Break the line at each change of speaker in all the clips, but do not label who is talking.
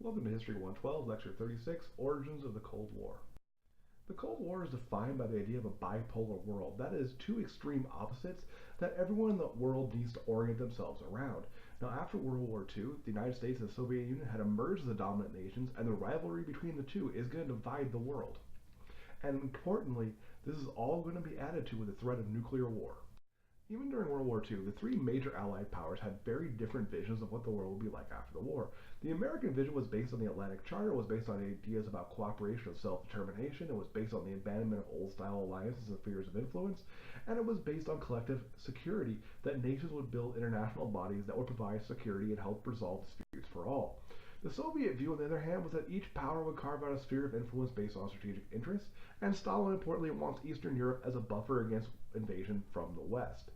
Welcome to History 112, Lecture 36, Origins of the Cold War. The Cold War is defined by the idea of a bipolar world, that is, two extreme opposites that everyone in the world needs to orient themselves around. Now, after World War II, the United States and the Soviet Union had emerged as the dominant nations, and the rivalry between the two is going to divide the world. And importantly, this is all going to be added to with the threat of nuclear war. Even during World War II, the three major Allied powers had very different visions of what the world would be like after the war. The American vision was based on the Atlantic Charter, was based on ideas about cooperation and self-determination, it was based on the abandonment of old-style alliances and spheres of influence, and it was based on collective security, that nations would build international bodies that would provide security and help resolve disputes for all. The Soviet view, on the other hand, was that each power would carve out a sphere of influence based on strategic interests, and Stalin, importantly, wants Eastern Europe as a buffer against invasion from the West.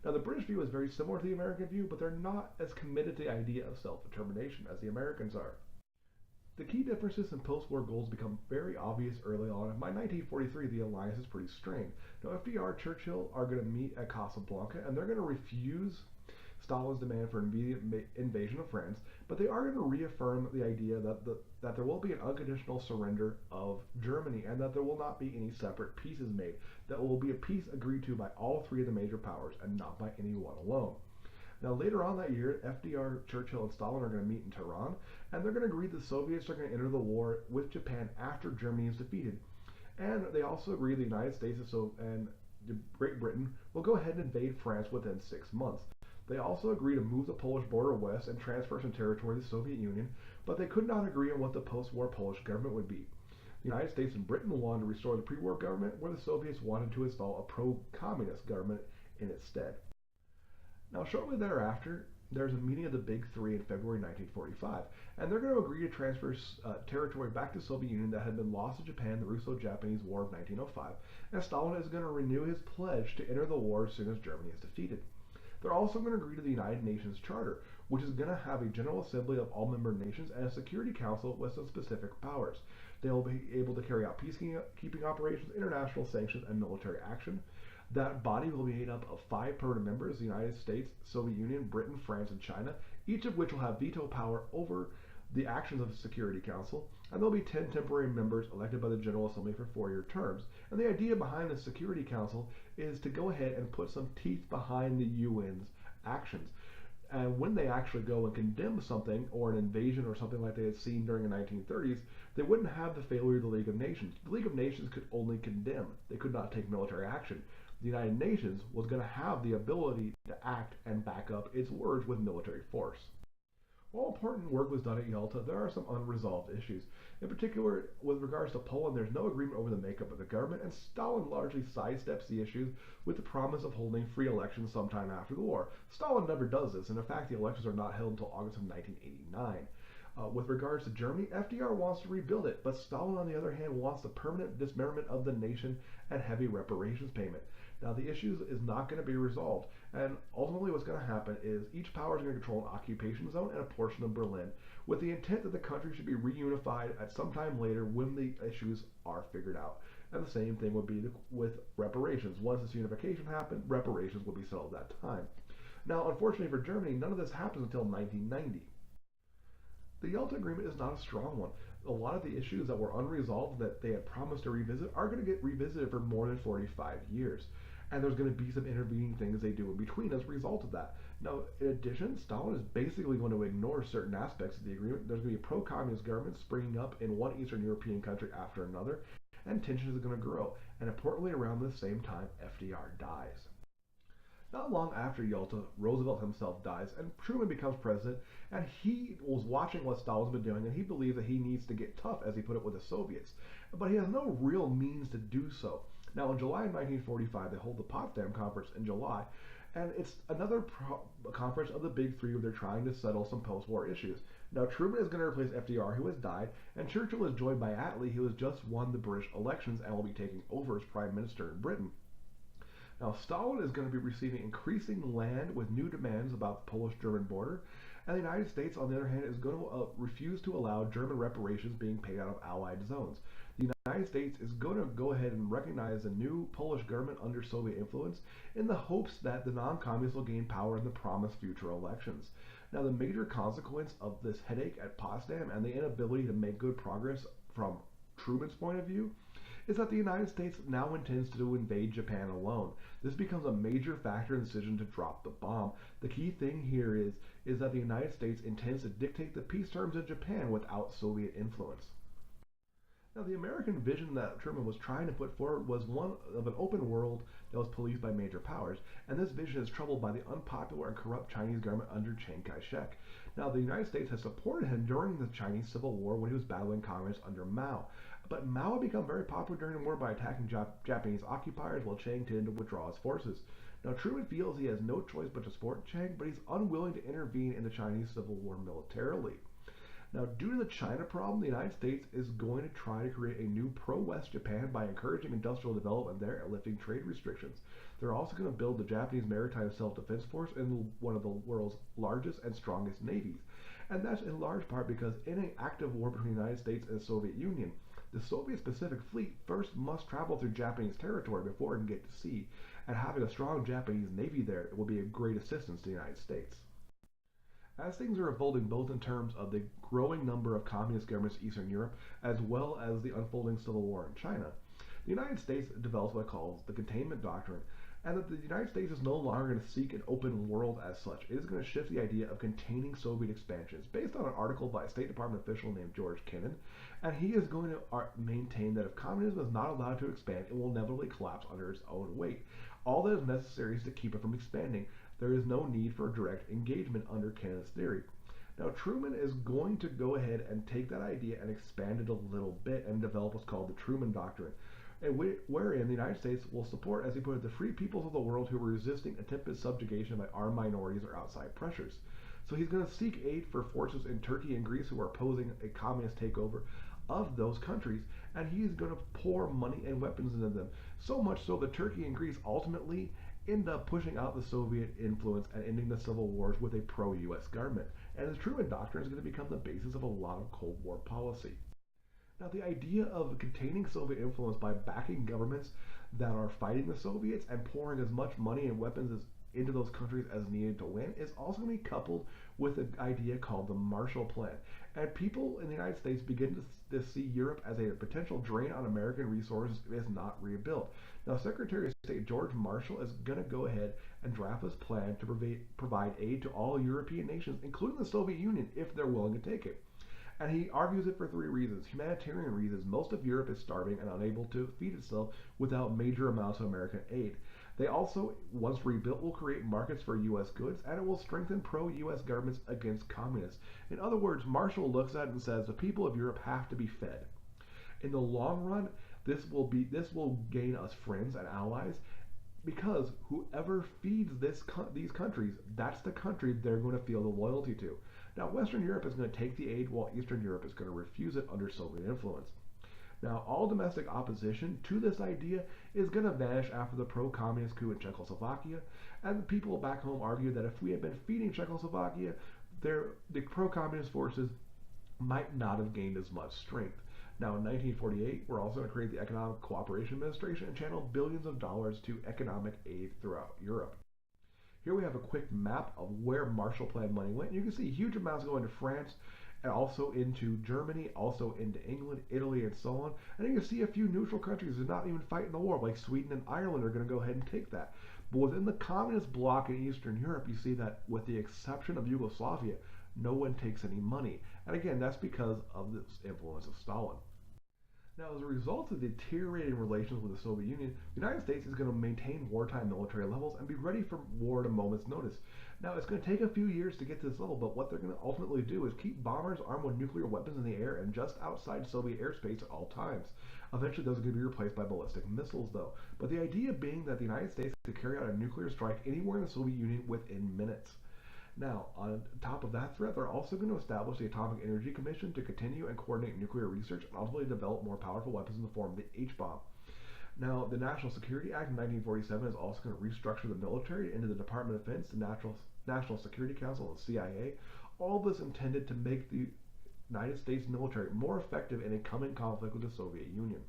Now, the British view is very similar to the American view, but they're not as committed to the idea of self-determination as the Americans are. The key differences in post-war goals become very obvious early on, and by 1943 the alliance is pretty strained. Now, FDR and Churchill are going to meet at Casablanca, and they're going to refuse Stalin's demand for immediate invasion of France, but they are going to reaffirm the idea that there will be an unconditional surrender of Germany and that there will not be any separate pieces made. That will be a peace agreed to by all three of the major powers and not by any one alone. Now, later on that year, FDR, Churchill, and Stalin are going to meet in Tehran, and they're going to agree the Soviets are going to enter the war with Japan after Germany is defeated. And they also agree the United States and Great Britain will go ahead and invade France within 6 months. They also agreed to move the Polish border west and transfer some territory to the Soviet Union, but they could not agree on what the post-war Polish government would be. The United States and Britain wanted to restore the pre-war government, where the Soviets wanted to install a pro-communist government in its stead. Now, shortly thereafter, there's a meeting of the Big Three in February 1945, and they're going to agree to transfer territory back to the Soviet Union that had been lost to Japan in the Russo-Japanese War of 1905, and Stalin is going to renew his pledge to enter the war as soon as Germany is defeated. They're also going to agree to the United Nations Charter, which is going to have a General Assembly of all member nations and a Security Council with some specific powers. They'll be able to carry out peacekeeping operations, international sanctions, and military action. That body will be made up of 5 permanent members: the United States, Soviet Union, Britain, France, and China, each of which will have veto power over the actions of the Security Council, and there'll be 10 temporary members elected by the General Assembly for 4-year terms. And the idea behind the Security Council is to go ahead and put some teeth behind the UN's actions. And when they actually go and condemn something, or an invasion or something like they had seen during the 1930s, they wouldn't have the failure of the League of Nations. The League of Nations could only condemn. They could not take military action. The United Nations was going to have the ability to act and back up its words with military force. While important work was done at Yalta, there are some unresolved issues. In particular, with regards to Poland, there's no agreement over the makeup of the government, and Stalin largely sidesteps the issues with the promise of holding free elections sometime after the war. Stalin never does this, and in fact the elections are not held until August of 1989. With regards to Germany, FDR wants to rebuild it, but Stalin, on the other hand, wants the permanent dismemberment of the nation and heavy reparations payment. Now, the issue is not going to be resolved, and ultimately what's going to happen is each power is going to control an occupation zone and a portion of Berlin, with the intent that the country should be reunified at some time later when the issues are figured out. And the same thing would be with reparations. Once this unification happened, reparations would be settled at that time. Now, unfortunately for Germany, none of this happens until 1990. The Yalta Agreement is not a strong one. A lot of the issues that were unresolved that they had promised to revisit are going to get revisited for more than 45 years. And there's going to be some intervening things they do in between as a result of that. Now, in addition, Stalin is basically going to ignore certain aspects of the agreement. There's going to be a pro-communist government springing up in one Eastern European country after another, and tensions are going to grow. And importantly, around the same time, FDR dies. Not long after Yalta, Roosevelt himself dies, and Truman becomes president, and he was watching what Stalin's been doing, and he believes that he needs to get tough, as he put it, with the Soviets. But he has no real means to do so. Now, in July of 1945, they hold the Potsdam Conference in July, and it's another conference of the Big Three where they're trying to settle some post-war issues. Now, Truman is going to replace FDR, who has died, and Churchill is joined by Attlee, who has just won the British elections and will be taking over as Prime Minister in Britain. Now, Stalin is going to be receiving increasing land with new demands about the Polish-German border, and the United States, on the other hand, is going to refuse to allow German reparations being paid out of Allied zones. The United States is going to go ahead and recognize the new Polish government under Soviet influence in the hopes that the non-communists will gain power in the promised future elections. Now, the major consequence of this headache at Potsdam and the inability to make good progress from Truman's point of view is that the United States now intends to invade Japan alone. This becomes a major factor in the decision to drop the bomb. The key thing here is that the United States intends to dictate the peace terms in Japan without Soviet influence. Now, the American vision that Truman was trying to put forward was one of an open world that was policed by major powers, and this vision is troubled by the unpopular and corrupt Chinese government under Chiang Kai-shek. Now, the United States has supported him during the Chinese Civil War when he was battling communists under Mao. But Mao had become very popular during the war by attacking Japanese occupiers while Chiang tended to withdraw his forces. Now, Truman feels he has no choice but to support Chiang, but he's unwilling to intervene in the Chinese Civil War militarily. Now, due to the China problem, the United States is going to try to create a new pro-West Japan by encouraging industrial development there and lifting trade restrictions. They're also going to build the Japanese Maritime Self-Defense Force in one of the world's largest and strongest navies. And that's in large part because in an active war between the United States and the Soviet Union, the Soviet Pacific Fleet first must travel through Japanese territory before it can get to sea, and having a strong Japanese navy there will be a great assistance to the United States. As things are evolving both in terms of the growing number of communist governments in Eastern Europe as well as the unfolding civil war in China, the United States develops what it calls the containment doctrine, and that the United States is no longer going to seek an open world as such. It is going to shift the idea of containing Soviet expansions based on an article by a State Department official named George Kennan, and he is going to maintain that if communism is not allowed to expand, it will inevitably collapse under its own weight. All that is necessary is to keep it from expanding. There is no need for direct engagement under Kennan's theory. Now, Truman is going to go ahead and take that idea and expand it a little bit and develop what's called the Truman Doctrine, wherein the United States will support, as he put it, the free peoples of the world who are resisting attempted subjugation by armed minorities or outside pressures. So he's going to seek aid for forces in Turkey and Greece who are opposing a communist takeover of those countries, and he's going to pour money and weapons into them, so much so that Turkey and Greece ultimately end up pushing out the Soviet influence and ending the civil wars with a pro-U.S. government. And the Truman Doctrine is going to become the basis of a lot of Cold War policy. Now, the idea of containing Soviet influence by backing governments that are fighting the Soviets and pouring as much money and weapons into those countries as needed to win is also going to be coupled with an idea called the Marshall Plan. And people in the United States begin to see Europe as a potential drain on American resources if it's not rebuilt. Now, Secretary of State George Marshall is going to go ahead and draft this plan to provide aid to all European nations, including the Soviet Union, if they're willing to take it. And he argues it for three reasons. Humanitarian reasons. Most of Europe is starving and unable to feed itself without major amounts of American aid. They also, once rebuilt, will create markets for U.S. goods, and it will strengthen pro-U.S. governments against communists. In other words, Marshall looks at it and says the people of Europe have to be fed. In the long run, this will gain us friends and allies, because whoever feeds these countries, that's the country they're going to feel the loyalty to. Now, Western Europe is going to take the aid, while Eastern Europe is going to refuse it under Soviet influence. Now, all domestic opposition to this idea is going to vanish after the pro-communist coup in Czechoslovakia, and the people back home argue that if we had been feeding Czechoslovakia, the pro-communist forces might not have gained as much strength. Now, in 1948, we're also going to create the Economic Cooperation Administration and channel billions of dollars to economic aid throughout Europe. Here we have a quick map of where Marshall Plan money went. You can see huge amounts going to France, and also into Germany, also into England, Italy, and so on. And you can see a few neutral countries that are not even fighting the war, like Sweden and Ireland are going to go ahead and take that. But within the communist bloc in Eastern Europe, you see that with the exception of Yugoslavia, no one takes any money. And again, that's because of this influence of Stalin. Now, as a result of deteriorating relations with the Soviet Union, the United States is going to maintain wartime military levels and be ready for war at a moment's notice. Now, it's going to take a few years to get to this level, but what they're going to ultimately do is keep bombers armed with nuclear weapons in the air and just outside Soviet airspace at all times. Eventually, those are going to be replaced by ballistic missiles, though. But the idea being that the United States could carry out a nuclear strike anywhere in the Soviet Union within minutes. Now, on top of that threat, they're also going to establish the Atomic Energy Commission to continue and coordinate nuclear research and ultimately develop more powerful weapons in the form of the H-bomb. Now, the National Security Act of 1947 is also going to restructure the military into the Department of Defense, the National Security Council, and the CIA. All this intended to make the United States military more effective in a coming conflict with the Soviet Union.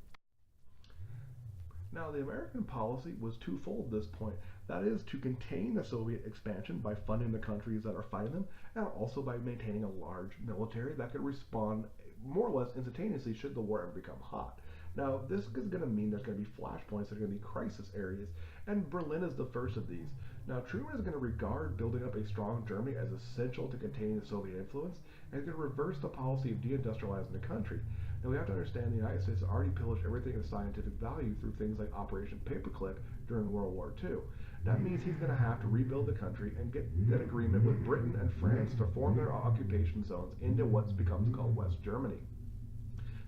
Now, the American policy was twofold at this point. That is to contain the Soviet expansion by funding the countries that are fighting them, and also by maintaining a large military that could respond more or less instantaneously should the war ever become hot. Now, this is going to mean there's going to be flashpoints that are going to be crisis areas, and Berlin is the first of these. Now, Truman is going to regard building up a strong Germany as essential to containing the Soviet influence, and is going to reverse the policy of deindustrializing the country. Now, we have to understand the United States has already pillaged everything of scientific value through things like Operation Paperclip during World War II. That means he's going to have to rebuild the country and get an agreement with Britain and France to form their occupation zones into what becomes called West Germany.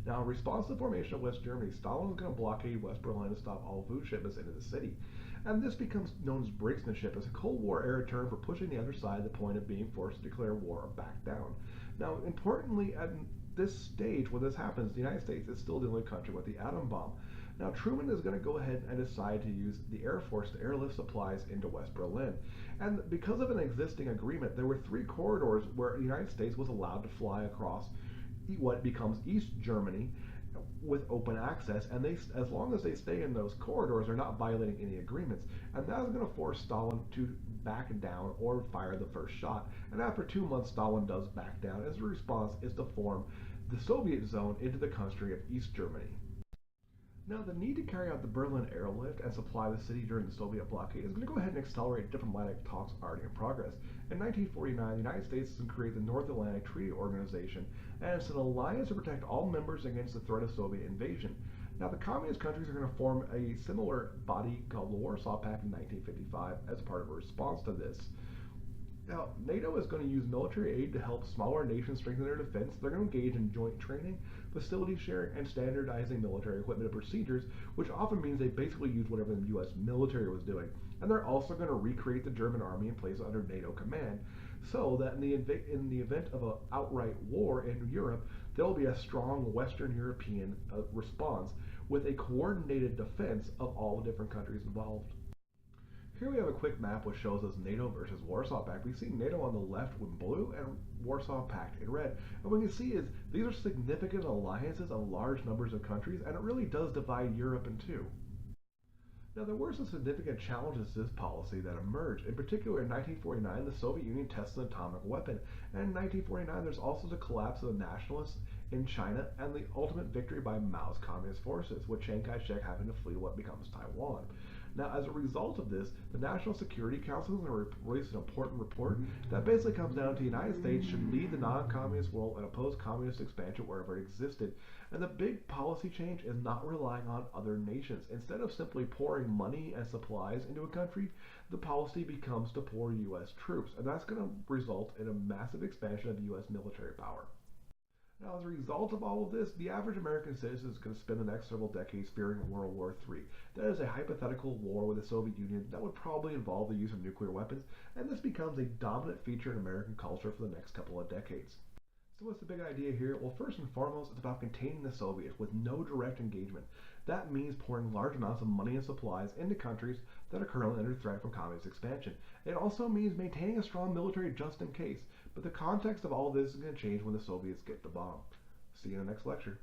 Now, in response to the formation of West Germany, Stalin was going to blockade West Berlin to stop all food shipments into the city. And this becomes known as brinksmanship, as a Cold War era term for pushing the other side to the point of being forced to declare war or back down. Now, importantly, at this stage, when this happens, the United States is still the only country with the atom bomb. Now, Truman is going to go ahead and decide to use the Air Force to airlift supplies into West Berlin. And because of an existing agreement, there were 3 corridors where the United States was allowed to fly across what becomes East Germany with open access, and they, as long as they stay in those corridors, they're not violating any agreements. And that is going to force Stalin to back down or fire the first shot. And after 2 months, Stalin does back down. As a response is to form the Soviet zone into the country of East Germany. Now, the need to carry out the Berlin airlift and supply the city during the Soviet blockade is going to go ahead and accelerate diplomatic talks already in progress. In 1949, the United States is going to create the North Atlantic Treaty Organization, and it's an alliance to protect all members against the threat of Soviet invasion. Now, the communist countries are going to form a similar body called the Warsaw Pact in 1955 as part of a response to this. Now, NATO is going to use military aid to help smaller nations strengthen their defense. They're going to engage in joint training, facility sharing, and standardizing military equipment and procedures, which often means they basically use whatever the U.S. military was doing. And they're also going to recreate the German army and place it under NATO command, so that in the event of an outright war in Europe, there will be a strong Western European response with a coordinated defense of all the different countries involved. Here we have a quick map which shows us NATO versus Warsaw Pact. We see NATO on the left in blue and Warsaw Pact in red. And what you can see is these are significant alliances of large numbers of countries, and it really does divide Europe in two. Now, there were some significant challenges to this policy that emerged. In particular, in 1949, the Soviet Union tested an atomic weapon. And in 1949, there's also the collapse of the nationalists in China and the ultimate victory by Mao's communist forces, with Chiang Kai-shek having to flee to what becomes Taiwan. Now, as a result of this, the National Security Council is going to release an important report that basically comes down to the United States should lead the non-communist world and oppose communist expansion wherever it existed. And the big policy change is not relying on other nations. Instead of simply pouring money and supplies into a country, the policy becomes to pour U.S. troops. And that's going to result in a massive expansion of U.S. military power. Now, as a result of all of this, the average American citizen is going to spend the next several decades fearing World War III. That is a hypothetical war with the Soviet Union that would probably involve the use of nuclear weapons, and this becomes a dominant feature in American culture for the next couple of decades. So what's the big idea here? Well, first and foremost, it's about containing the Soviets with no direct engagement. That means pouring large amounts of money and supplies into countries that are currently under threat from communist expansion. It also means maintaining a strong military just in case. But the context of all of this is going to change when the Soviets get the bomb. See you in the next lecture.